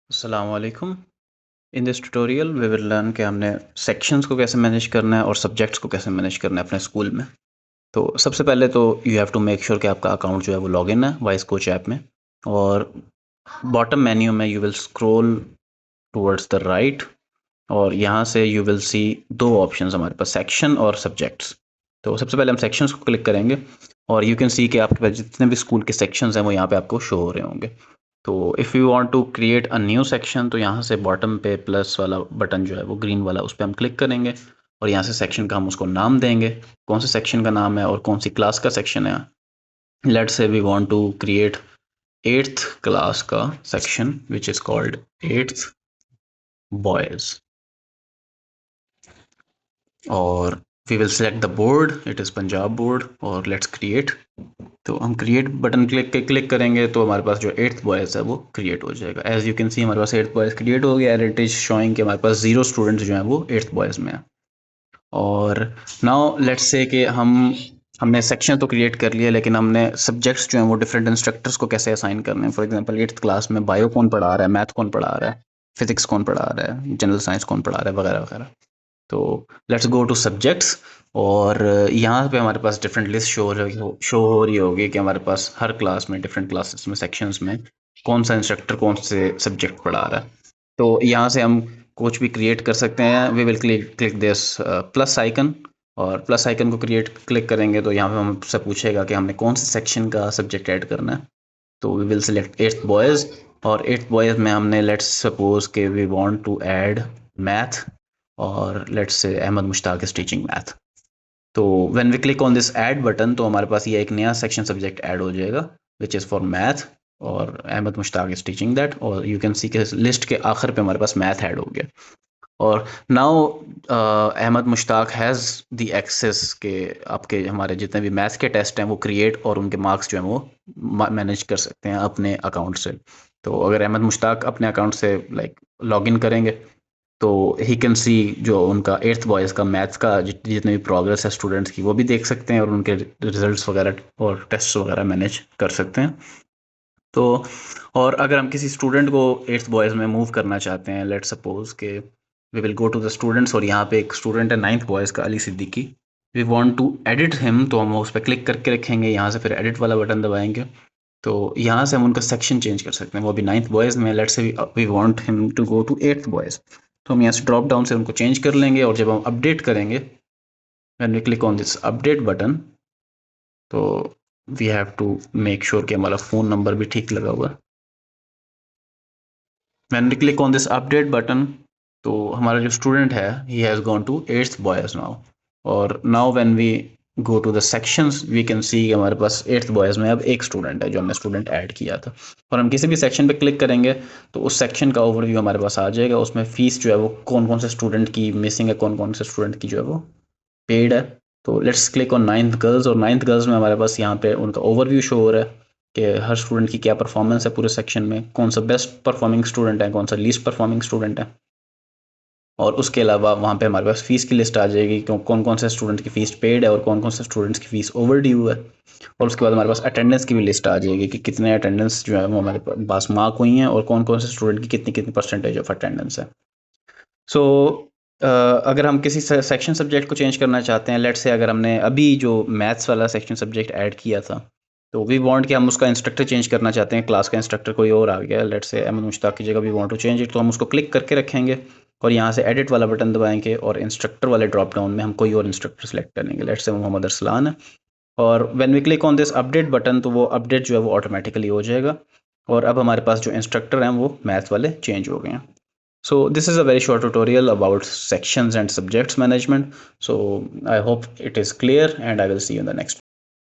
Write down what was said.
अस्सलाम वालेकुम। In this tutorial we will learn कि हमने सेक्शंस को कैसे मैनेज करना है और सब्जेक्ट्स को कैसे मैनेज करना है अपने स्कूल में। तो सबसे पहले तो you have to make sure कि आपका अकाउंट जो है वो लॉगिन है वाइस कोच ऐप में। और बॉटम मेन्यू में you will scroll towards the right और यहाँ से यू विल सी दो ऑप्शंस हमारे पास, सेक्शन और सब्जेक्ट्स। तो सबसे पहले हम सेक्शंस को क्लिक करेंगे और यू कैन सी कि आपके पास जितने भी स्कूल के सेक्शंस हैं वो यहाँ पे आपको शो हो रहे होंगे। तो if you want to create a new section तो यहाँ से बॉटम पे प्लस वाला बटन जो है वो ग्रीन वाला, उस पर हम क्लिक करेंगे और यहाँ से सेक्शन का हम उसको नाम देंगे। कौन से सेक्शन का नाम है और कौन सी क्लास का सेक्शन है। Let's say we want to create 8th class का section which is called 8th boys. और we will select the board, it is Punjab board और लेट्स क्रिएट। तो हम क्रिएट बटन क्लिक करेंगे तो हमारे पास जो 8th बॉयज़ है वो क्रिएट हो जाएगा। एज यू कैन सी हमारे पास 8th बॉयज़ क्रिएट हो गया। इट इज़ शोइंग कि हमारे पास 0 स्टूडेंट्स जो हैं वो 8th बॉयज़ में है। और नाउ लेट्स से कि हमने सेक्शन तो क्रिएट कर लिया, लेकिन हमने सब्जेक्ट्स जो हैं वो डिफरेंट इंस्ट्रक्टर्स को कैसे असाइन करने हैं। फॉर एग्जांपल 8th क्लास में बायो कौन पढ़ा रहा है, मैथ कौन पढ़ा रहा है, फिजिक्स कौन पढ़ा रहा है, जनरल साइंस कौन पढ़ा रहा है, वगैरह वगैरह। तो लेट्स गो टू सब्जेक्ट्स और यहाँ पे हमारे पास डिफरेंट लिस्ट शो हो रही होगी कि हमारे पास हर क्लास में, डिफरेंट क्लासेस में, सेक्शंस में कौन सा इंस्ट्रक्टर कौन से सब्जेक्ट पढ़ा रहा है। तो यहाँ से हम कुछ भी क्रिएट कर सकते हैं। We will click this plus icon और प्लस आइकन को क्लिक करेंगे तो यहाँ पे हमसे पूछेगा कि हमने कौन से सेक्शन का सब्जेक्ट ऐड करना है। तो we will select 8th boys और 8th बॉयज़ में हमने लेट्स सपोज के we want to add math और let's say Ahmed Mushtaq is teaching math. तो when we click on this add button तो हमारे पास ये एक नया सेक्शन सब्जेक्ट ऐड हो जाएगा विच इज़ फॉर मैथ और Ahmad Mushtaq is teaching that. और यू कैन सी के लिस्ट के आखिर पे हमारे पास मैथ ऐड हो गया। और now Ahmad Mushtaq has the access के आपके हमारे जितने भी मैथ्स के टेस्ट हैं वो क्रिएट और उनके मार्क्स जो हैं वो मैनेज कर सकते हैं अपने अकाउंट से। तो अगर अहमद मुश्ताक अपने अकाउंट से लाइक लॉगिन करेंगे तो ही कैन सी जो उनका 8th बॉयज़ का मैथ्स का जितने भी प्रोग्रेस है स्टूडेंट्स की वो भी देख सकते हैं और उनके रिजल्ट्स वगैरह और टेस्ट वगैरह मैनेज कर सकते हैं। तो और अगर हम किसी स्टूडेंट को 8th बॉयज़ में मूव करना चाहते हैं, लेट्स सपोज के we will go to the students और यहाँ पे एक स्टूडेंट है 9th बॉयज़ का, Ali Siddiqui. We want to edit him तो हम उस पर क्लिक करके रखेंगे, यहाँ से फिर एडिट वाला बटन दबाएंगे तो यहाँ से हम उनका सेक्शन चेंज कर सकते हैं। वो अभी 9th बॉयज़ में, let's say we want him to go to 8th boys तो हम यहाँ से ड्रॉप डाउन से उनको चेंज कर लेंगे। और जब हम अपडेट करेंगे, when we click on this update button, तो we have to make sure कि हमारा फ़ोन नंबर भी ठीक लगा हुआ है। When we click on this update button तो हमारा जो स्टूडेंट है he has gone to 8th boys now. और now when we go to the sections we can see हमारे पास 8th बॉयज़ में अब एक स्टूडेंट है जो हमने स्टूडेंट ऐड किया था। और हम किसी भी सेक्शन पे क्लिक करेंगे तो उस सेक्शन का ओवरव्यू हमारे पास आ जाएगा। उसमें फ़ीस जो है वो कौन कौन से स्टूडेंट की मिसिंग है, कौन कौन से स्टूडेंट की जो है वो पेड है। तो let's click on 9th girls और 9th गर्ल्स में हमारे पास यहाँ पे उनका ओवरव्यू शो हो रहा है कि हर स्टूडेंट की क्या परफॉर्मेंस है पूरे सेक्शन में, कौन सा बेस्ट परफॉर्मिंग स्टूडेंट है, कौन सा लीस्ट परफॉर्मिंग स्टूडेंट है। और उसके अलावा वहाँ पे हमारे पास फ़ीस की लिस्ट आ जाएगी कि कौन कौन से स्टूडेंट की फ़ीस पेड है और कौन कौन से स्टूडेंट्स की फ़ीस ओवर ड्यू है। और उसके बाद हमारे पास अटेंडेंस की भी लिस्ट आ जाएगी कि कितने अटेंडेंस जो है वो हमारे पास मार्क हुई हैं और कौन कौन से स्टूडेंट की कितनी कितनी परसेंटेज ऑफ अटेंडेंस है। सो अगर हम किसी सेक्शन सब्जेक्ट को चेंज करना चाहते हैं, लेट्स से अगर हमने अभी जो मैथ्स वाला सेक्शन सब्जेक्ट ऐड किया था तो वी वांट कि हम उसका इंस्ट्रक्टर चेंज करना चाहते हैं, क्लास का इंस्ट्रक्टर कोई और आ गया, लेट्स से अहमद मुश्ताक की जगह we want to change it, तो हम उसको क्लिक करके रखेंगे और यहाँ से एडिट वाला बटन दबाएंगे और इंस्ट्रक्टर वाले ड्रॉप डाउन में हम कोई और इंस्ट्रक्टर सेलेक्ट करेंगे, लेट्स से मोहम्मद अरसलान है। और when we click on this update button तो वो अपडेट जो है वो ऑटोमेटिकली हो जाएगा और अब हमारे पास जो इंस्ट्रक्टर हैं वो मैथ वाले चेंज हो गए हैं। So this is a very short tutorial about sections and subjects management. So I hope it is clear and I will see you in the next